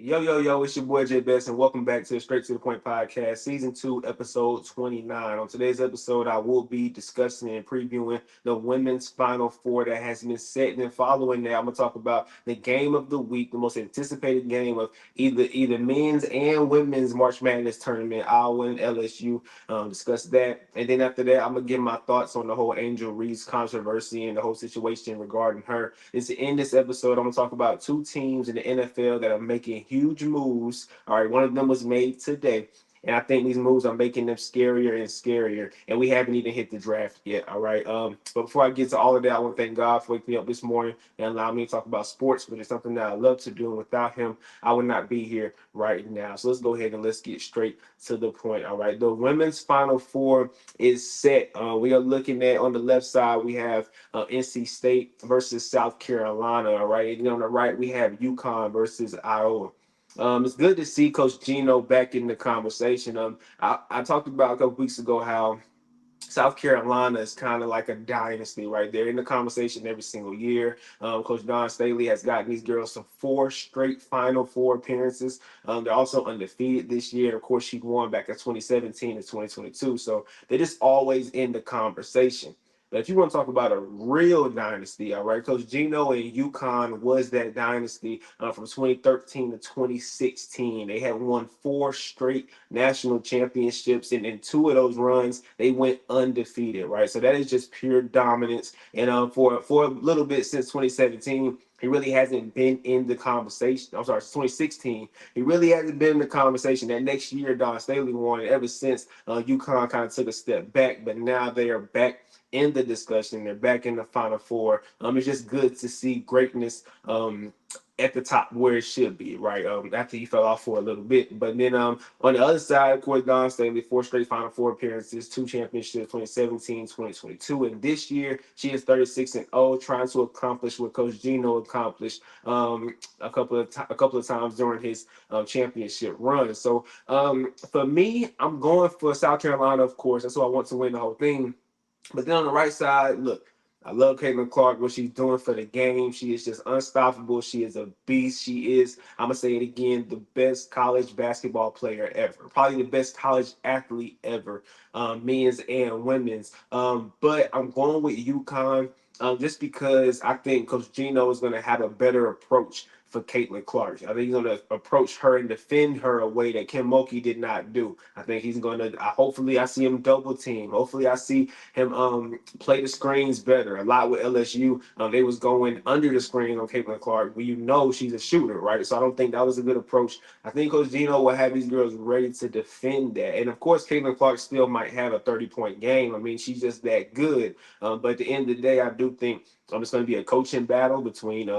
Yo, it's your boy Jay Best, and welcome back to the Straight to the Point podcast, season 2, episode 29. On today's episode, I will be discussing and previewing the women's final four that has been set. And then following that, I'm gonna talk about the game of the week, the most anticipated game of either men's and women's March Madness tournament. Iowa and LSU. Discuss that, and then after that, I'm gonna give my thoughts on the whole Angel Reese controversy and the whole situation regarding her. Is to end this episode, I'm gonna talk about two teams in the NFL that are making huge moves. All right, one of them was made today. And I think these moves are making them scarier and scarier. And we haven't even hit the draft yet. All right. But before I get to all of that, I want to thank God for waking me up this morning and allowing me to talk about sports, which is something that I love to do. And without him, I would not be here right now. So let's go ahead and let's get straight to the point. All right. The women's final four is set. We are looking at on the left side, we have NC State versus South Carolina. All right. And on the right, we have UConn versus Iowa. It's good to see Coach Gino back in the conversation. I talked about a couple weeks ago how South Carolina is kind of like a dynasty, right? They're in the conversation every single year. Coach Don Staley has gotten these girls some four straight Final Four appearances. They're also undefeated this year. Of course, she won back in 2017 and 2022. So they're just always in the conversation. But if you want to talk about a real dynasty, all right, Coach Gino and UConn was that dynasty from 2013 to 2016. They had won four straight national championships, and in two of those runs, they went undefeated, right? So that is just pure dominance. And for a little bit since 2017, he really hasn't been in the conversation. I'm sorry, 2016. He really hasn't been in the conversation. That next year, Don Staley won it. Ever since, UConn kind of took a step back, but now they are back in the discussion. They're back in the Final Four. It's just good to see greatness at the top where it should be, right? After he fell off for a little bit. But then on the other side, of course, Don Staley, four straight Final Four appearances, two championships, 2017, 2022. And this year, she is 36-0, trying to accomplish what Coach Gino accomplished a couple of times during his championship run. So for me, I'm going for South Carolina, of course. That's who I want to win the whole thing. But then on the right side, look, I love Caitlin Clark, what she's doing for the game. She is just unstoppable. She is a beast. She is, I'm going to say it again, the best college basketball player ever. Probably the best college athlete ever, men's and women's. But I'm going with UConn just because I think Coach Gino is going to have a better approach for Caitlin Clark. I think he's going to approach her and defend her a way that Kim Mulkey did not do. I think he's going to, hopefully I see him double team. Hopefully I see him play the screens better. A lot with LSU, they was going under the screen on Caitlin Clark, but you know she's a shooter, right? So I don't think that was a good approach. I think Coach Gino will have these girls ready to defend that. And of course, Caitlin Clark still might have a 30-point game. I mean, she's just that good. But at the end of the day, I do think it's going to be a coaching battle between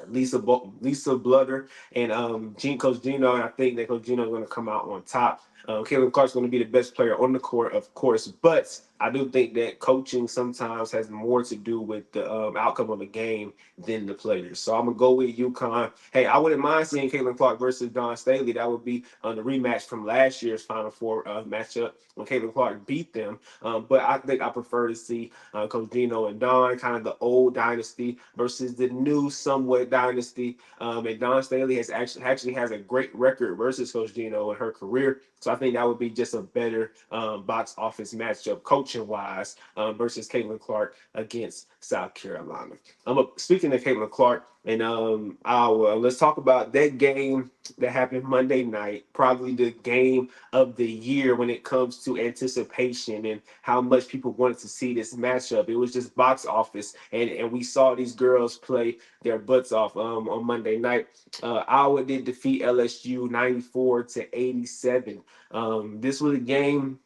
Lisa Bludder and Coach Gino, and I think that Coach Gino is going to come out on top. Caitlin Clark's going to be the best player on the court, of course, but I do think that coaching sometimes has more to do with the outcome of the game than the players. So I'm gonna go with UConn. Hey, I wouldn't mind seeing Caitlin Clark versus Don Staley. That would be the rematch from last year's Final Four matchup when Caitlin Clark beat them. But I think I prefer to see Coach Gino and Don, kind of the old dynasty versus the new somewhat dynasty. And Don Staley has actually has a great record versus Coach Gino in her career. So I think that would be just a better box office matchup coaching wise versus Caitlin Clark against South Carolina. Speaking of Caitlin Clark and Iowa, let's talk about that game that happened Monday night. Probably the game of the year when it comes to anticipation and how much people wanted to see this matchup. It was just box office, and we saw these girls play their butts off on Monday night. Iowa did defeat LSU 94-87. This was a game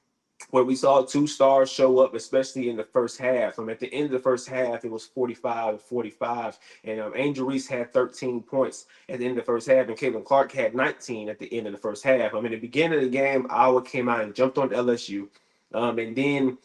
where we saw two stars show up, especially in the first half. At the end of the first half, it was 45-45, and Angel Reese had 13 points at the end of the first half, and Caitlin Clark had 19 at the end of the first half. At the beginning of the game, Iowa came out and jumped on LSU, and then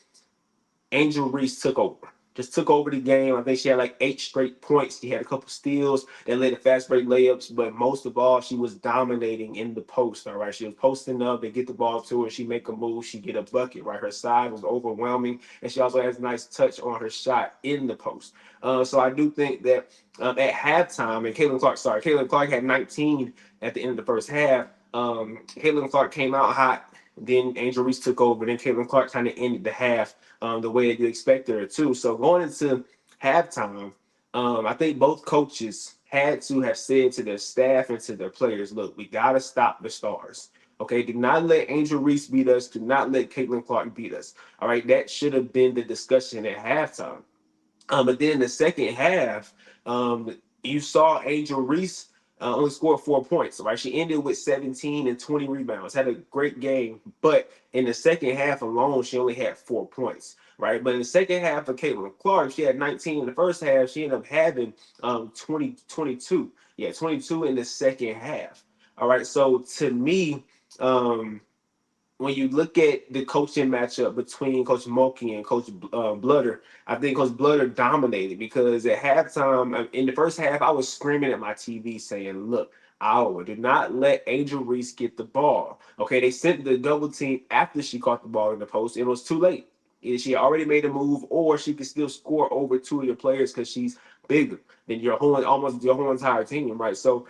Angel Reese took over. just took over the game. I think she had like 8 straight points. She had a couple steals that led to fast break layups, but most of all, she was dominating in the post. All right, she was posting up. They get the ball to her. She make a move. She get a bucket. Right, her side was overwhelming, and she also has a nice touch on her shot in the post. So I do think that at halftime, and Caitlin Clark had 19 at the end of the first half. Caitlin Clark came out hot. Then Angel Reese took over. Then Caitlin Clark kind of ended the half the way that you expected her to. So going into halftime, I think both coaches had to have said to their staff and to their players, look, we got to stop the stars. Okay, do not let Angel Reese beat us. Do not let Caitlin Clark beat us. All right, that should have been the discussion at halftime. But then the second half, you saw Angel Reese only scored 4 points, right? She ended with 17 and 20 rebounds, had a great game. But in the second half alone, she only had 4 points, right? But in the second half of Caitlin Clark, she had 19 in the first half. She ended up having 20, 22. Yeah, 22 in the second half. All right. So to me, um, when you look at the coaching matchup between Coach Mulkey and Coach Blooder, I think Coach Blooder dominated because at halftime, in the first half, I was screaming at my TV saying, look, Iowa, do not let Angel Reese get the ball. Okay, they sent the double team after she caught the ball in the post. It was too late. Either she already made a move or she could still score over two of your players because she's bigger than almost your whole entire team, right? So,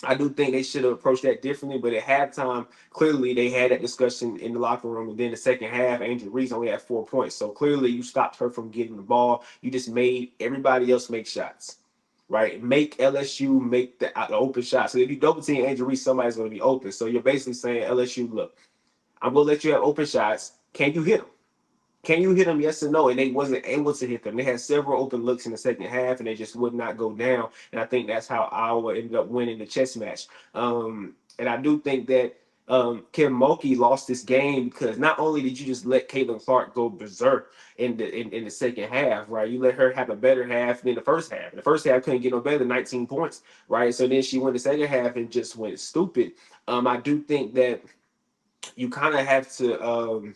I do think they should have approached that differently, but at halftime, clearly they had that discussion in the locker room. And then the second half, Angel Reese only had 4 points. So clearly you stopped her from getting the ball. You just made everybody else make shots, right? Make LSU make the open shot. So if you double team Angel Reese, somebody's going to be open. So you're basically saying, LSU, look, I'm going to let you have open shots. Can you hit them? Can you hit them? Yes or no? And they wasn't able to hit them. They had several open looks in the second half, and they just would not go down. And I think that's how Iowa ended up winning the chess match. And I do think that Kim Mulkey lost this game because not only did you just let Caitlin Clark go berserk in the second half, right? You let her have a better half than the first half. The first half couldn't get no better than 19 points, right? So then she went the second half and just went stupid. I do think that you kind of have to.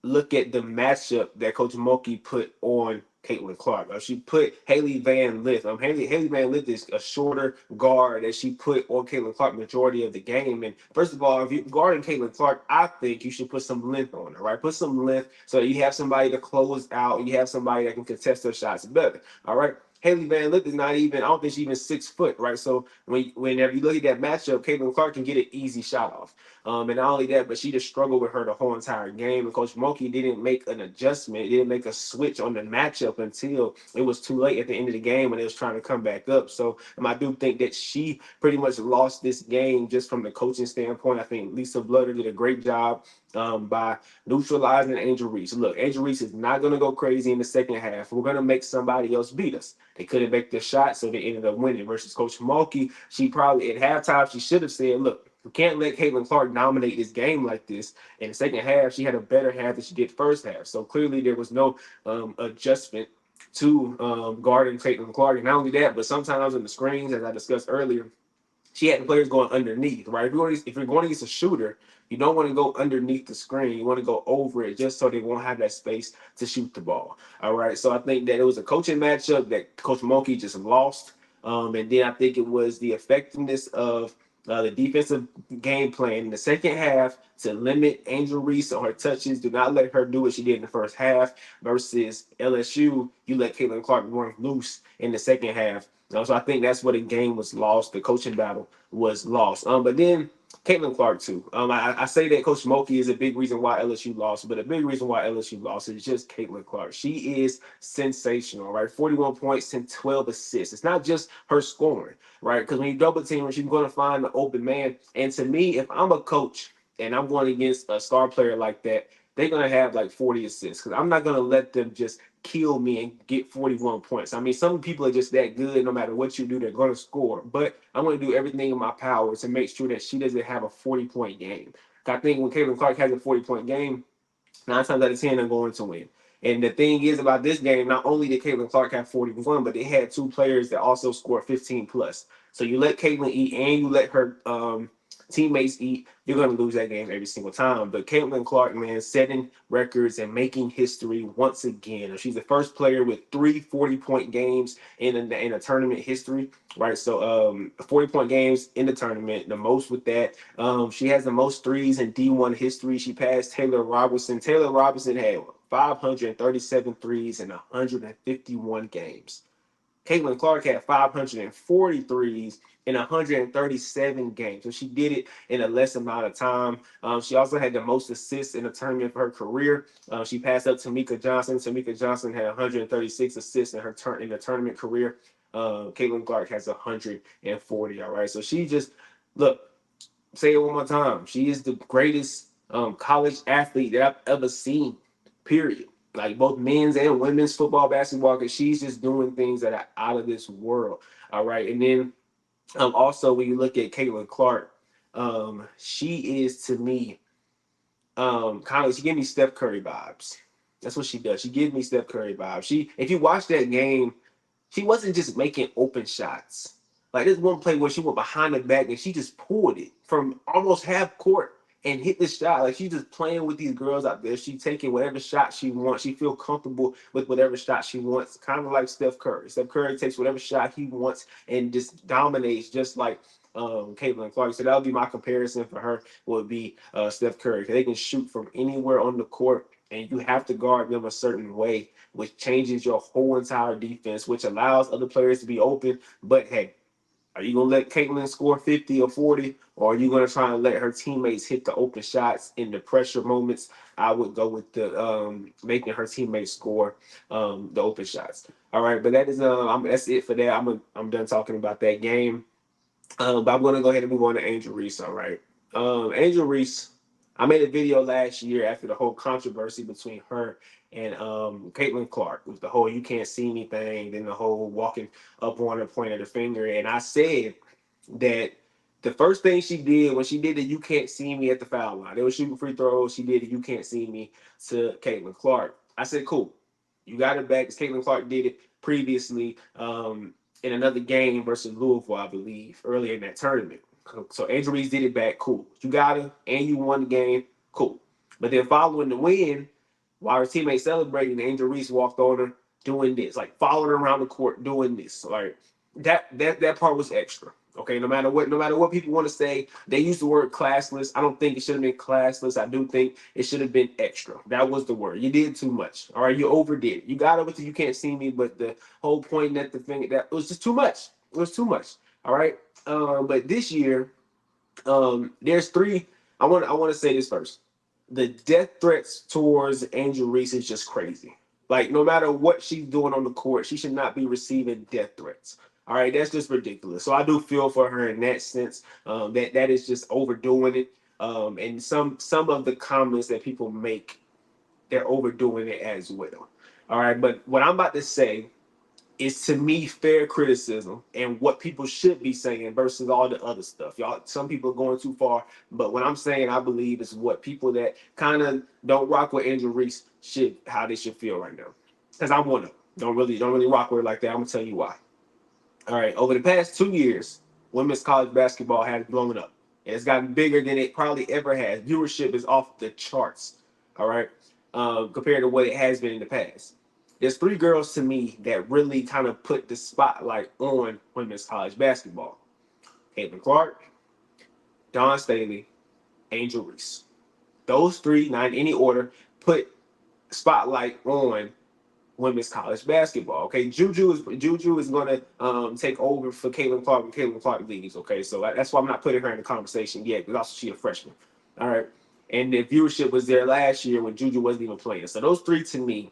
Look at the matchup that Coach Mulkey put on Caitlin Clark. She put Haley Van Lith. Haley Van Lith is a shorter guard that she put on Caitlin Clark majority of the game. And first of all, if you're guarding Caitlin Clark, I think you should put some length on her, right? Put some length so you have somebody to close out and you have somebody that can contest her shots better. All right. Haley Van Lith is not even, I don't think she's even 6 foot, right? So whenever you look at that matchup, Caitlin Clark can get an easy shot off. And not only that, but she just struggled with her the whole entire game. And Coach Mulkey didn't make an adjustment, didn't make a switch on the matchup until it was too late at the end of the game when it was trying to come back up. So I do think that she pretty much lost this game just from the coaching standpoint. I think Lisa Blooder did a great job by neutralizing Angel Reese. Look, Angel Reese is not going to go crazy in the second half. We're going to make somebody else beat us. They couldn't make the shot, so they ended up winning. Versus Coach Mulkey, she probably at halftime she should have said, "Look, we can't let Caitlin Clark dominate this game like this." In the second half, she had a better half than she did first half. So clearly there was no adjustment to guarding Caitlin Clark. And not only that, but sometimes in the screens, as I discussed earlier, she had the players going underneath, right? If you're going against a shooter, you don't want to go underneath the screen. You want to go over it just so they won't have that space to shoot the ball. All right. So I think that it was a coaching matchup that Coach Mulkey just lost. And then I think it was the effectiveness of the defensive game plan in the second half to limit Angel Reese on her touches. Do not let her do what she did in the first half versus LSU. You let Caitlin Clark run loose in the second half. So I think that's where the game was lost. The coaching battle was lost. But then Caitlin Clark too. I say that Coach Mulkey is a big reason why LSU lost, but a big reason why LSU lost is just Caitlin Clark. She is sensational, right? 41 points and 12 assists. It's not just her scoring, right? Because when you double team her, she's going to find the open man. And to me, if I'm a coach and I'm going against a star player like that, they're going to have like 40 assists because I'm not going to let them just kill me and get 41 points. I mean, some people are just that good. No matter what you do, they're going to score. But I'm going to do everything in my power to make sure that she doesn't have a 40-point game. I think when Caitlin Clark has a 40-point game, 9 times out of 10, they're going to win. And the thing is about this game, not only did Caitlin Clark have 41, but they had two players that also scored 15 plus. So you let Caitlin eat and you let her teammates eat, you're going to lose that game every single time. But Caitlin Clark, man, setting records and making history once again. She's the first player with three 40-point games in a tournament history, right? So 40-point games in the tournament, the most with that. She has the most threes in D1 history. She passed Taylor Robinson. Taylor Robinson had 537 threes in 151 games. Caitlin Clark had 543s in 137 games. So she did it in a less amount of time. She also had the most assists in a tournament for her career. She passed up Tamika Johnson. Tamika Johnson had 136 assists in in the tournament career. Caitlin Clark has 140. All right. So she just look, say it one more time. She is the greatest college athlete that I've ever seen. Period. Like both men's and women's football, basketball, because she's just doing things that are out of this world. All right, and then also when you look at Caitlin Clark, she is to me kind of she gave me Steph Curry vibes. That's what she does. She gives me Steph Curry vibes. If you watch that game, she wasn't just making open shots. Like there's one play where she went behind the back and she just pulled it from almost half court and hit the shot. Like she's just playing with these girls out there. She's taking whatever shot she wants. She feel comfortable with whatever shot she wants. Kind of like Steph Curry. Steph Curry takes whatever shot he wants and just dominates, just like Caitlin Clark. So that would be my comparison for her. Would be Steph Curry. They can shoot from anywhere on the court, and you have to guard them a certain way, which changes your whole entire defense, which allows other players to be open. But hey, are you gonna let Caitlin score 50 or 40, or are you gonna try and let her teammates hit the open shots in the pressure moments? I would go with the making her teammates score the open shots. All right, but that's it for that. I'm done talking about that game. But I'm gonna go ahead and move on to Angel Reese. All right, Angel Reese. I made a video last year after the whole controversy between her and Caitlin Clark with the whole "you can't see me" thing, then the whole walking up on her, pointing the finger, and I said that the first thing she did when she did the "you can't see me" at the foul line, they were shooting free throws. She did the "you can't see me" to Caitlin Clark. I said, "Cool, you got it back." Because Caitlin Clark did it previously in another game versus Louisville, I believe, earlier in that tournament. So Angel Reese did it back. Cool. You got her, and you won the game. Cool. But then following the win, while her teammates celebrating, Angel Reese walked on her doing this, like following her around the court doing this. Like that part was extra. Okay, no matter what people want to say, they use the word classless. I don't think it should have been classless. I do think it should have been extra. That was the word. You did too much. All right, you overdid it. You got it with the "you can't see me," but the whole pointing at the finger, that it was just too much. It was too much. All right. But this year, there's three. I want to say this first. The death threats towards Angel Reese is just crazy. Like no matter what she's doing on the court, she should not be receiving death threats. All right, that's just ridiculous. So I do feel for her in that sense. That is just overdoing it. And some of the comments that people make, they're overdoing it as well. All right, but what I'm about to say is to me fair criticism and what people should be saying versus all the other stuff. Y'all, some people are going too far, but what I'm saying, I believe, is what people that kind of don't rock with Angel Reese should how they should feel right now. Because I'm one of them. Don't really rock with her like that. I'm gonna tell you why. All right, over the past 2 years, women's college basketball has blown up. And it's gotten bigger than it probably ever has. Viewership is off the charts. All right, compared to what it has been in the past. There's three girls to me that really kind of put the spotlight on women's college basketball: Caitlin Clark, Dawn Staley, Angel Reese. Those three, not in any order, put spotlight on women's college basketball. Okay, Juju is going to take over for Caitlin Clark when Caitlin Clark leaves. Okay, so that's why I'm not putting her in the conversation yet, because also she's a freshman. All right, and the viewership was there last year when Juju wasn't even playing. So those three to me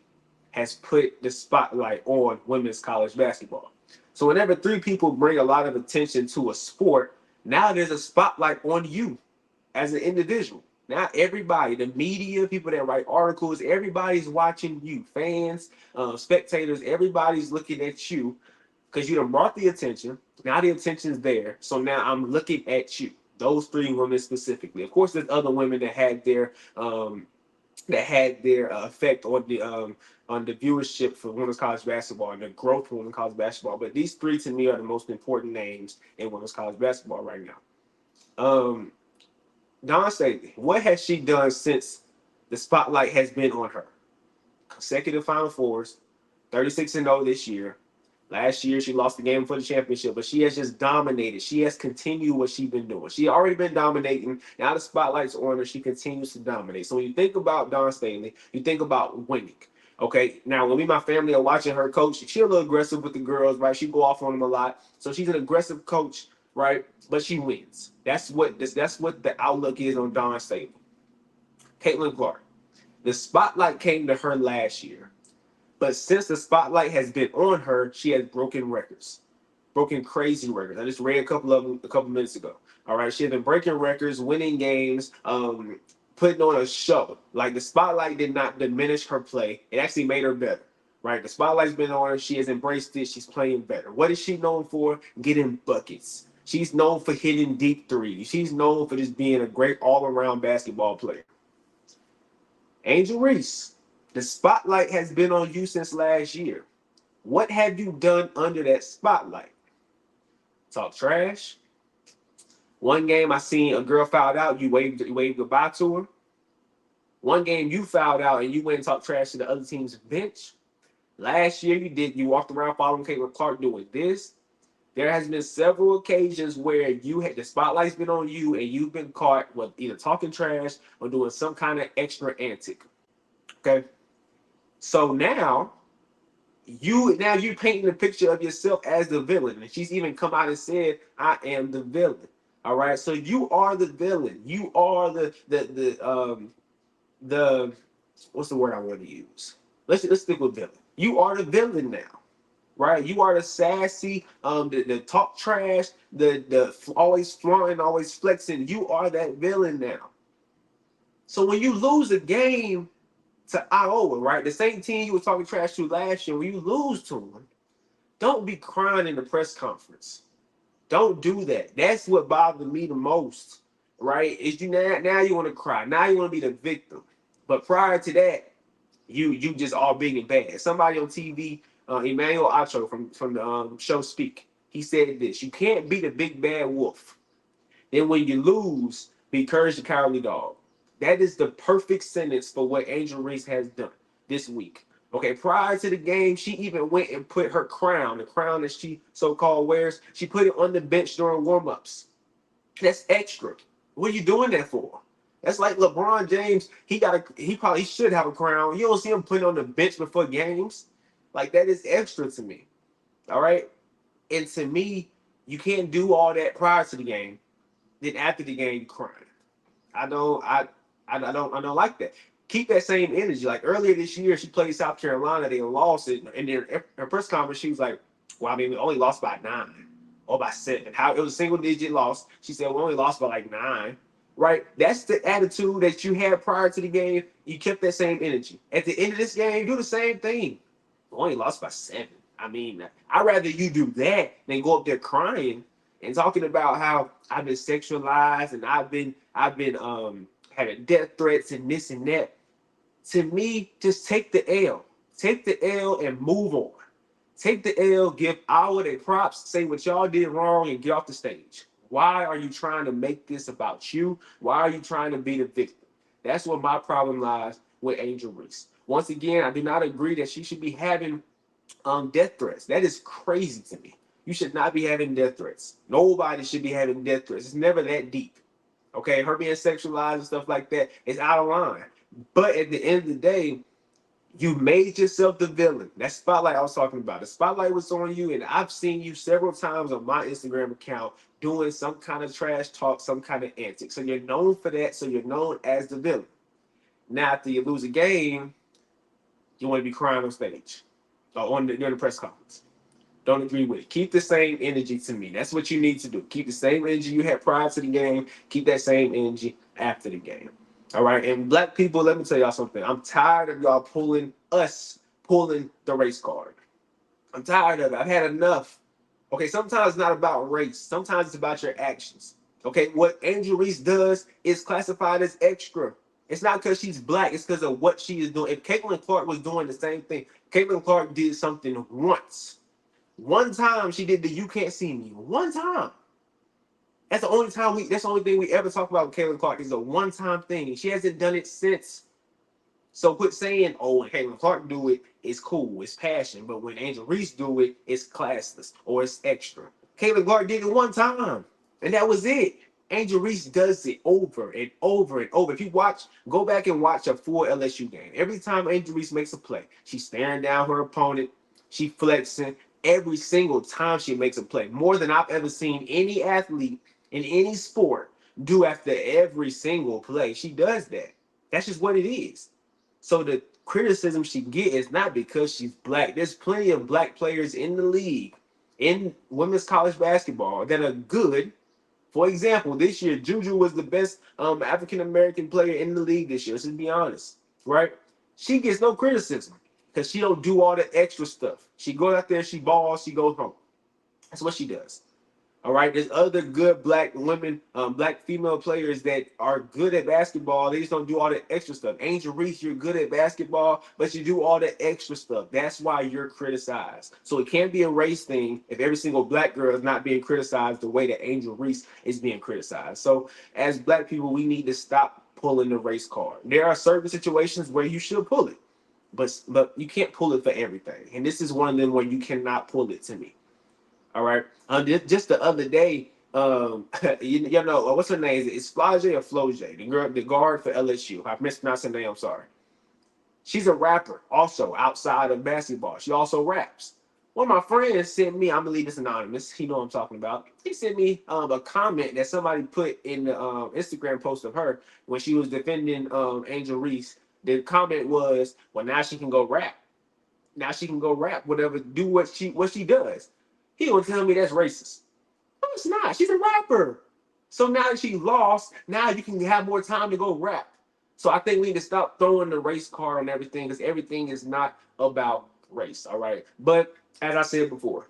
has put the spotlight on women's college basketball. So whenever three people bring a lot of attention to a sport, now there's a spotlight on you as an individual. Now everybody, the media, people that write articles, everybody's watching you. Fans, spectators, everybody's looking at you because you done brought the attention. Now the attention's there. So now I'm looking at you. Those three women specifically. Of course, there's other women that had their effect on the viewership for women's college basketball and the growth of women's college basketball. But these three to me are the most important names in women's college basketball right now. Dawn Staley, what has she done since the spotlight has been on her? Consecutive Final Fours, 36-0 this year. Last year, she lost the game for the championship, but she has just dominated. She has continued what she's been doing. She already been dominating. Now the spotlight's on her. She continues to dominate. So when you think about Dawn Staley, you think about winning. Okay, now when me and my family are watching her coach, she's a little aggressive with the girls, right? She go off on them a lot. So she's an aggressive coach, right? But she wins. That's what the outlook is on Dawn Staley. Caitlin Clark. The spotlight came to her last year. But since the spotlight has been on her, she has broken records, broken crazy records. I just read a couple of them a couple minutes ago. All right, she has been breaking records, winning games, putting on a show. Like the spotlight did not diminish her play; it actually made her better. Right, the spotlight's been on her. She has embraced it. She's playing better. What is she known for? Getting buckets. She's known for hitting deep threes. She's known for just being a great all-around basketball player. Angel Reese, the spotlight has been on you since last year. What have you done under that spotlight? Talk trash. One game I seen a girl fouled out, you waved goodbye to her. One game you fouled out and you went and talked trash to the other team's bench. Last year you walked around following Caitlin Clark doing this. There has been several occasions where you had the spotlight's been on you and you've been caught with either talking trash or doing some kind of extra antic. Okay. So now you painting a picture of yourself as the villain, and she's even come out and said, "I am the villain." All right, so you are the villain. You are the what's the word I want to use? Let's stick with villain. You are the villain now, right? You are the sassy, the talk trash, the always flaunting, always flexing. You are that villain now. So when you lose a game to Iowa, right, the same team you were talking trash to last year, when you lose to them, don't be crying in the press conference. Don't do that. That's what bothered me the most, right? Is you now you want to cry. Now you want to be the victim. But prior to that, you just all big and bad. Somebody on TV, Emmanuel Acho from the show Speak, he said this: you can't be the big bad wolf. Then when you lose, be courage the cowardly dog. That is the perfect sentence for what Angel Reese has done this week. Okay, prior to the game, she even went and put her crown, the crown that she so-called wears, she put it on the bench during warm-ups. That's extra. What are you doing that for? That's like LeBron James. He probably should have a crown. You don't see him put it on the bench before games. Like that is extra to me. All right. And to me, you can't do all that prior to the game. Then after the game, crying. I don't like that. Keep that same energy. Like earlier this year, she played South Carolina. They lost it, and then her press conference, she was like, "Well, I mean, we only lost by 9 or by 7. How it was a single digit loss." She said, "We only lost by like 9." Right? That's the attitude that you had prior to the game. You kept that same energy. At the end of this game, do the same thing. We only lost by 7. I mean, I'd rather you do that than go up there crying and talking about how I've been sexualized and I've been having death threats and this and that. To me, just take the L. Take the L and move on. Take the L, give Iowa their props, say what y'all did wrong, and get off the stage. Why are you trying to make this about you? Why are you trying to be the victim? That's where my problem lies with Angel Reese. Once again, I do not agree that she should be having death threats. That is crazy to me. You should not be having death threats. Nobody should be having death threats. It's never that deep. Okay, her being sexualized and stuff like that is out of line. But at the end of the day, you made yourself the villain. That spotlight I was talking about. The spotlight was on you, and I've seen you several times on my Instagram account doing some kind of trash talk, some kind of antics. So you're known for that. So you're known as the villain. Now, after you lose a game, you want to be crying on stage or during the press conference. Don't agree with it. Keep the same energy to me. That's what you need to do. Keep the same energy you had prior to the game. Keep that same energy after the game. All right. And black people, let me tell y'all something. I'm tired of y'all pulling the race card. I'm tired of it. I've had enough. Okay. Sometimes it's not about race. Sometimes it's about your actions. Okay. What Angel Reese does is classified as extra. It's not because she's black. It's because of what she is doing. If Caitlin Clark was doing the same thing, Caitlin Clark did something once. One time she did the "you can't see me." One time. That's the only time that's the only thing we ever talk about with Caitlin Clark. It's a one-time thing. She hasn't done it since. So quit saying, oh, when Caitlin Clark do it, it's cool, it's passion. But when Angel Reese do it, it's classless or it's extra. Caitlin Clark did it one time, and that was it. Angel Reese does it over and over and over. If you go back and watch a full LSU game. Every time Angel Reese makes a play, she's staring down her opponent, she flexing. Every single time she makes a play, more than I've ever seen any athlete in any sport do after every single play. She does that. That's just what it is. So the criticism she get is not because she's black. There's plenty of black players in the league, in women's college basketball, that are good. For example, this year, Juju was the best African-American player in the league this year. Let's just be honest, right? She gets no criticism because she don't do all the extra stuff. She goes out there, she balls, she goes home. That's what she does. All right, there's other good black women, black female players that are good at basketball. They just don't do all the extra stuff. Angel Reese, you're good at basketball, but you do all the extra stuff. That's why you're criticized. So it can't be a race thing if every single black girl is not being criticized the way that Angel Reese is being criticized. So as black people, we need to stop pulling the race card. There are certain situations where you should pull it, but you can't pull it for everything. And this is one of them where you cannot pull it to me. All right. Just the other day, you know, what's her name? Is it Flage or Floje? The guard for LSU. I mispronounced her name. I'm sorry. She's a rapper, also outside of basketball. She also raps. One of my friends sent me. I'm gonna leave this anonymous. He know what I'm talking about. He sent me a comment that somebody put in the Instagram post of her when she was defending Angel Reese. The comment was, "Well, now she can go rap. Now she can go rap. Whatever, do what she does." He gonna tell me that's racist. No, it's not. She's a rapper. So now that she lost, now you can have more time to go rap. So I think we need to stop throwing the race card on everything because everything is not about race. All right. But as I said before,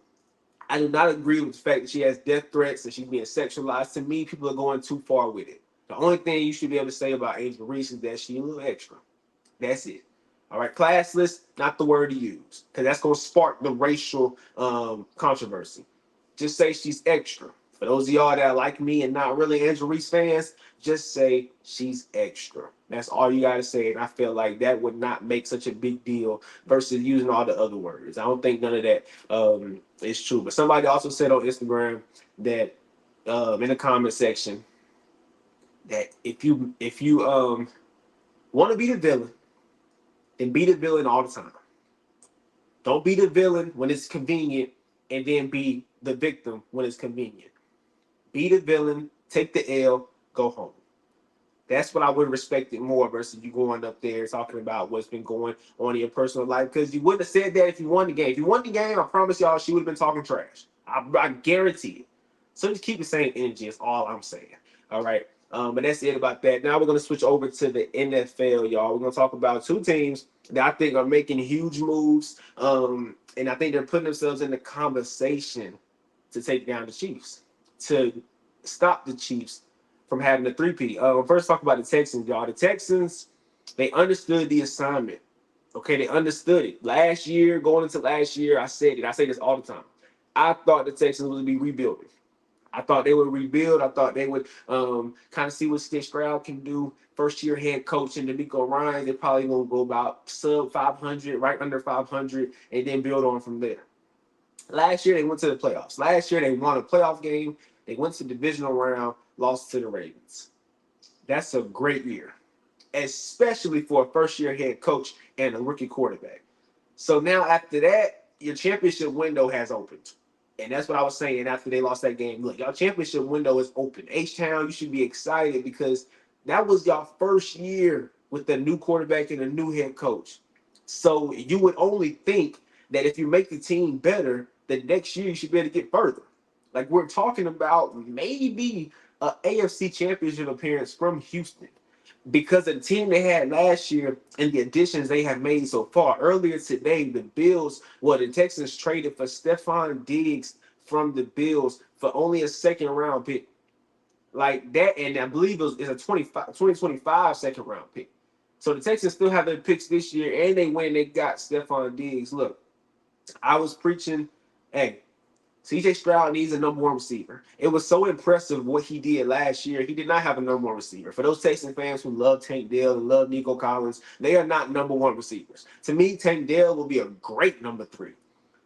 I do not agree with the fact that she has death threats and she's being sexualized. To me, people are going too far with it. The only thing you should be able to say about Angel Reese is that she's a little extra. That's it. All right, classless, not the word to use, because that's going to spark the racial controversy. Just say she's extra. For those of y'all that like me and not really Angel Reese fans, just say she's extra. That's all you got to say. And I feel like that would not make such a big deal versus using all the other words. I don't think none of that is true. But somebody also said on Instagram that in the comment section that if you want to be the villain, then be the villain all the time. Don't be the villain when it's convenient and then be the victim when it's convenient. Be the villain, take the L, go home. That's what I would respect it more versus you going up there talking about what's been going on in your personal life. Because you wouldn't have said that if you won the game. If you won the game, I promise y'all she would have been talking trash. I guarantee it. So just keep the same energy is all I'm saying. All right. But that's it about that. Now we're going to switch over to the NFL, y'all. We're going to talk about two teams that I think are making huge moves. And I think they're putting themselves in the conversation to take down the Chiefs, to stop the Chiefs from having a three-peat. First, talk about the Texans, y'all. The Texans, they understood the assignment. Okay, they understood it. Last year, going into last year, I said it. I say this all the time. I thought the Texans would be rebuilding. I thought they would rebuild. I thought they would kind of see what Stitch Stroud can do. First year head coach and D'Amico Ryan, they're probably going to go about sub 500, right under 500, and then build on from there. Last year, they went to the playoffs. Last year, they won a playoff game. They went to the divisional round, lost to the Ravens. That's a great year, especially for a first-year head coach and a rookie quarterback. So now after that, your championship window has opened. And that's what I was saying after they lost that game. Look, y'all championship window is open. H-Town, you should be excited because that was y'all first year with the new quarterback and a new head coach. So you would only think that if you make the team better, the next year you should be able to get further. Like we're talking about maybe a AFC championship appearance from Houston because the team they had last year and the additions they have made so far. Earlier today, the Texans traded for Stephon Diggs from the Bills for only a second-round pick. Like that, and I believe it's a 2025 second-round pick. So the Texans still have their picks this year, and they got Stephon Diggs. Look, I was preaching, hey, CJ Stroud needs a number one receiver. It was so impressive what he did last year. He did not have a number one receiver. For those Texans fans who love Tank Dell and love Nico Collins, they are not number one receivers. To me, Tank Dell will be a great number three,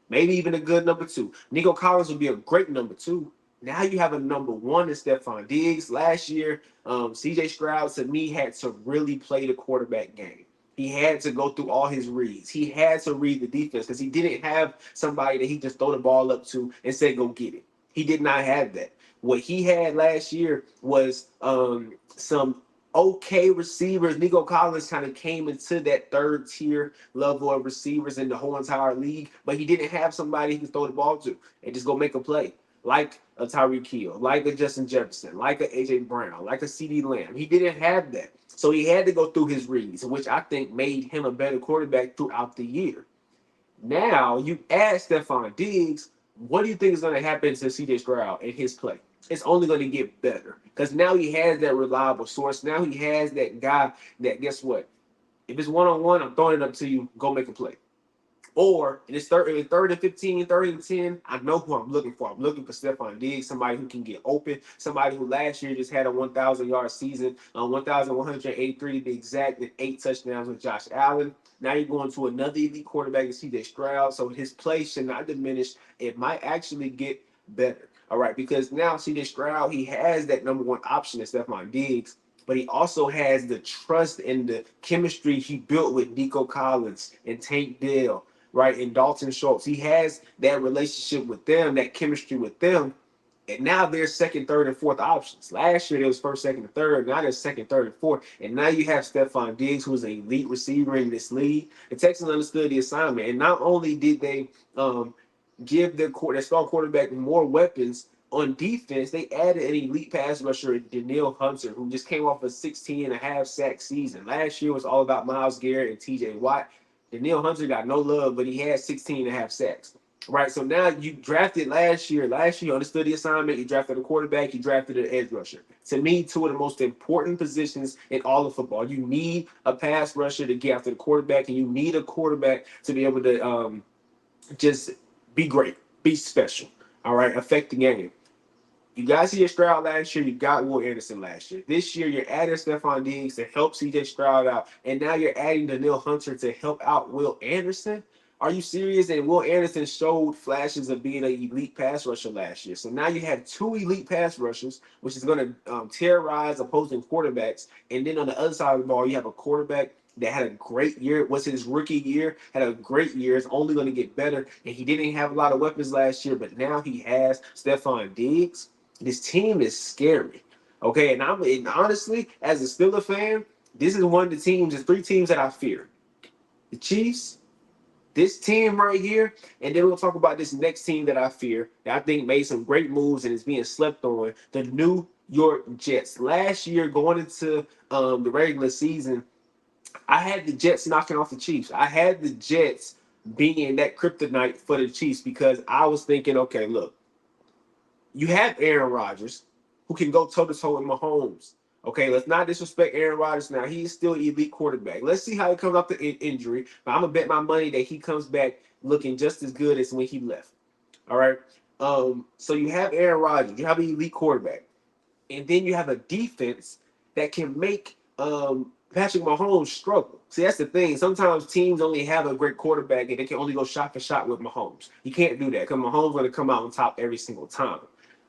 maybe even a good number two. Nico Collins would be a great number two. Now you have a number one in Stephon Diggs. Last year, CJ Stroud, to me, had to really play the quarterback game. He had to go through all his reads. He had to read the defense because he didn't have somebody that he just throw the ball up to and say, go get it. He did not have that. What he had last year was some okay receivers. Nico Collins kind of came into that third tier level of receivers in the whole entire league, but he didn't have somebody he could throw the ball to and just go make a play. Like a Tyreek Hill, like a Justin Jefferson, like a AJ Brown, like a CD Lamb. He didn't have that. So he had to go through his reads, which I think made him a better quarterback throughout the year. Now you add Stephon Diggs, what do you think is going to happen to CJ Stroud and his play? It's only going to get better because now he has that reliable source. Now he has that guy that, guess what? If it's one-on-one, I'm throwing it up to you, go make a play. Or in it's third and 15, third and 10, I know who I'm looking for. I'm looking for Stephon Diggs, somebody who can get open, somebody who last year just had a 1,000-yard season, 1,183 to be exact, and 8 touchdowns with Josh Allen. Now you're going to another elite quarterback in CJ Stroud, so his play should not diminish. It might actually get better. All right, because now CJ Stroud, he has that number one option in Stephon Diggs, but he also has the trust and the chemistry he built with Nico Collins and Tank Dell, right, and Dalton Schultz. He has that relationship with them, that chemistry with them, and now they're second, third, and fourth options. Last year, there was first, second, and third. Now they're second, third, and fourth. And now you have Stephon Diggs, who is an elite receiver in this league. The Texans understood the assignment. And not only did they give their strong quarterback more weapons on defense, they added an elite pass rusher, Danielle Hunter, who just came off a 16.5 sack season. Last year was all about Myles Garrett and TJ Watt. Danielle Hunter got no love, but he had 16.5 sacks. Right, so now you drafted last year. Last year, you understood the assignment. You drafted a quarterback. You drafted an edge rusher. To me, two of the most important positions in all of football. You need a pass rusher to get after the quarterback, and you need a quarterback to be able to just be great, be special. All right, affect the game. You got CJ Stroud last year. You got Will Anderson last year. This year, you're adding Stephon Diggs to help CJ Stroud out, and now you're adding Danielle Hunter to help out Will Anderson. Are you serious? And Will Anderson showed flashes of being an elite pass rusher last year. So now you have two elite pass rushers, which is going to terrorize opposing quarterbacks. And then on the other side of the ball, you have a quarterback that had a great year. Was his rookie year, had a great year. It's only going to get better. And he didn't have a lot of weapons last year, but now he has Stephon Diggs. This team is scary. Okay, and honestly, as a Steelers fan, this is one of the teams, there's three teams that I fear. The Chiefs, this team right here, and then we'll talk about this next team that I fear, that I think made some great moves and is being slept on, the New York Jets. Last year, going into the regular season, I had the Jets knocking off the Chiefs. I had the Jets being that kryptonite for the Chiefs because I was thinking, okay, look, you have Aaron Rodgers who can go toe-to-toe with Mahomes. Okay, let's not disrespect Aaron Rodgers now. He's still an elite quarterback. Let's see how he comes off the injury. But I'm going to bet my money that he comes back looking just as good as when he left. All right? So you have Aaron Rodgers. You have an elite quarterback. And then you have a defense that can make Patrick Mahomes struggle. See, that's the thing. Sometimes teams only have a great quarterback and they can only go shot for shot with Mahomes. You can't do that because Mahomes is going to come out on top every single time.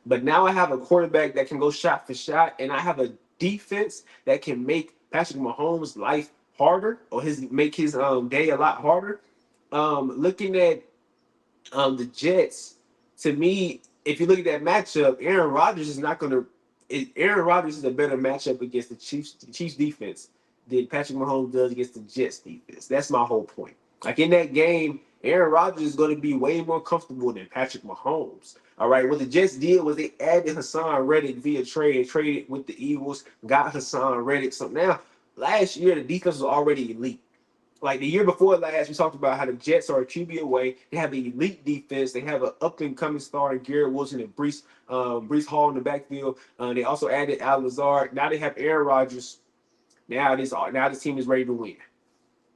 But now I have a quarterback that can go shot for shot, and I have a defense that can make Patrick Mahomes' life harder or make his day a lot harder. Looking at the Jets, to me, if you look at that matchup, Aaron Rodgers is not going to. Aaron Rodgers is a better matchup against the Chiefs defense than Patrick Mahomes does against the Jets defense. That's my whole point. Like in that game, Aaron Rodgers is going to be way more comfortable than Patrick Mahomes. All right, what the Jets did was they added Hassan Reddick via trade, traded with the Eagles, got Hassan Reddick. So now, last year, the defense was already elite. Like the year before last, we talked about how the Jets are a QB away. They have an elite defense. They have an up-and-coming star in Garrett Wilson and Breece Hall in the backfield. They also added Al Lazard. Now they have Aaron Rodgers. Now this team is ready to win.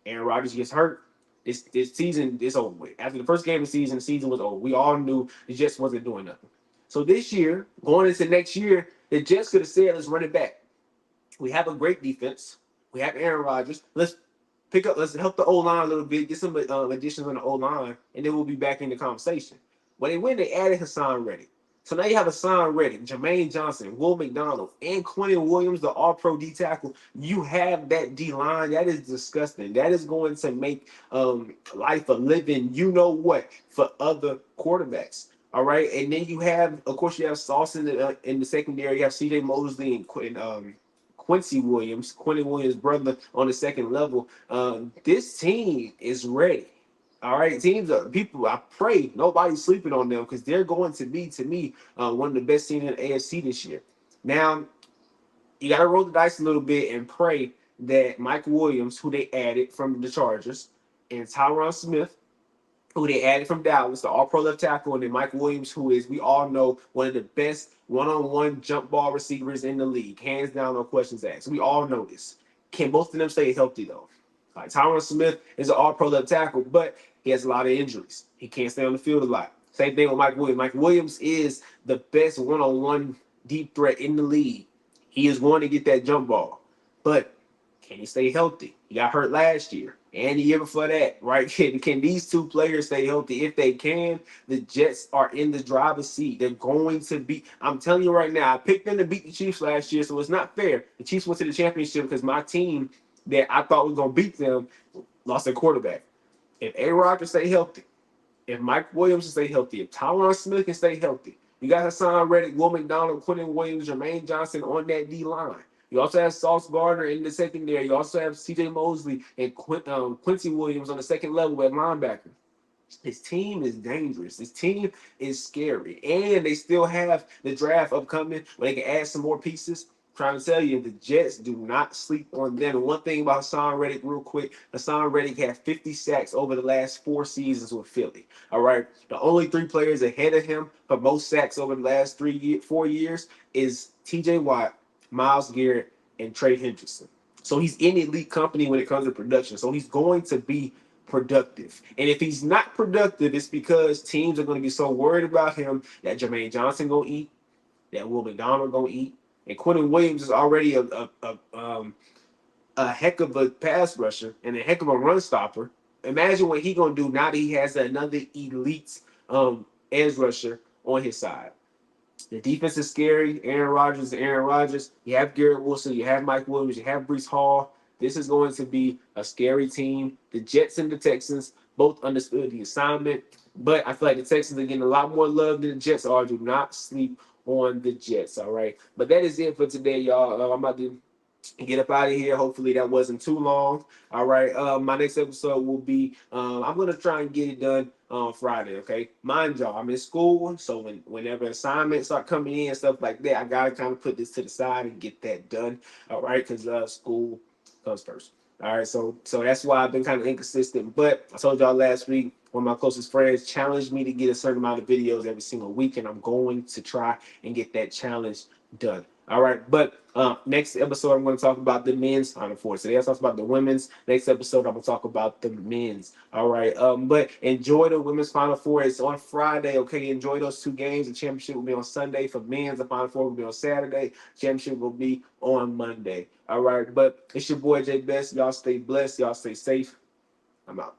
Aaron Rodgers gets hurt. This season is over with. After the first game of the season was over. We all knew the Jets wasn't doing nothing. So this year, going into next year, the Jets could have said, let's run it back. We have a great defense. We have Aaron Rodgers. Let's help the O line a little bit, get some additions on the O line, and then we'll be back in the conversation. When they went, they added Hassan Reddick. So now you have Hassan Reddick, Jermaine Johnson, Will McDonald, and Quentin Williams, the all-pro D tackle. You have that D line. That is disgusting. That is going to make life a living, you know what, for other quarterbacks. All right, and then you have, of course, you have Sauce in the secondary. You have C.J. Mosley and Quincy Williams, Quentin Williams' brother, on the second level. This team is ready. All right, teams are people. I pray nobody's sleeping on them because they're going to be, to me, one of the best teams in the AFC this year. Now, you got to roll the dice a little bit and pray that Mike Williams, who they added from the Chargers, and Tyron Smith, who they added from Dallas, the all-pro left tackle, and then Mike Williams, who is, we all know, one of the best one-on-one jump ball receivers in the league. Hands down, no questions asked. We all know this. Can both of them stay healthy, though? Like, Tyron Smith is an all-pro left tackle, but he has a lot of injuries. He can't stay on the field a lot. Same thing with Mike Williams. Mike Williams is the best one-on-one deep threat in the league. He is going to get that jump ball. But can he stay healthy? He got hurt last year and the year before that, right? Can these two players stay healthy? If they can, the Jets are in the driver's seat. They're going to be, I'm telling you right now, I picked them to beat the Chiefs last year, so it's not fair. The Chiefs went to the championship because my team that I thought was going to beat them lost their quarterback. If A-Rod can stay healthy, if Mike Williams can stay healthy, if Tyron Smith can stay healthy, you got Hassan Reddick, Will McDonald, Quentin Williams, Jermaine Johnson on that D-line. You also have Sauce Gardner in the secondary. You also have C.J. Mosley and Quincy Williams on the second level at linebacker. This team is dangerous. This team is scary. And they still have the draft upcoming where they can add some more pieces. Trying to tell you, the Jets do not sleep on them. And one thing about Hassan Reddick, real quick, Hassan Reddick had 50 sacks over the last 4 seasons with Philly. All right. The only 3 players ahead of him for most sacks over the last 4 years is T.J. Watt, Myles Garrett, and Trey Hendrickson. So he's in elite company when it comes to production. So he's going to be productive. And if he's not productive, it's because teams are going to be so worried about him that Jermaine Johnson going to eat, that Will McDonald going to eat, and Quentin Williams is already a heck of a pass rusher and a heck of a run stopper. Imagine what he's going to do now that he has another elite edge rusher on his side. The defense is scary. Aaron Rodgers. You have Garrett Wilson. You have Mike Williams. You have Breece Hall. This is going to be a scary team. The Jets and the Texans both understood the assignment, but I feel like the Texans are getting a lot more love than the Jets are. Do not sleep on the Jets, all right? But that is it for today, y'all. I'm about to get up out of here. Hopefully that wasn't too long. All right. My next episode will be I'm gonna try and get it done on Friday. Okay. Mind y'all, I'm in school, so whenever assignments start coming in and stuff like that, I gotta kind of put this to the side and get that done. All right, because school comes first. All right, so that's why I've been kind of inconsistent. But I told y'all last week, one of my closest friends challenged me to get a certain amount of videos every single week, and I'm going to try and get that challenge done. All right, but next episode I'm going to talk about the men's Final Four. Today I talked about the women's. Next episode I'm going to talk about the men's. All right, but enjoy the women's Final Four. It's on Friday. Okay, enjoy those 2 games. The championship will be on Sunday for men's. The Final Four will be on Saturday. Championship will be on Monday. All right, but it's your boy Jay Best. Y'all stay blessed. Y'all stay safe. I'm out.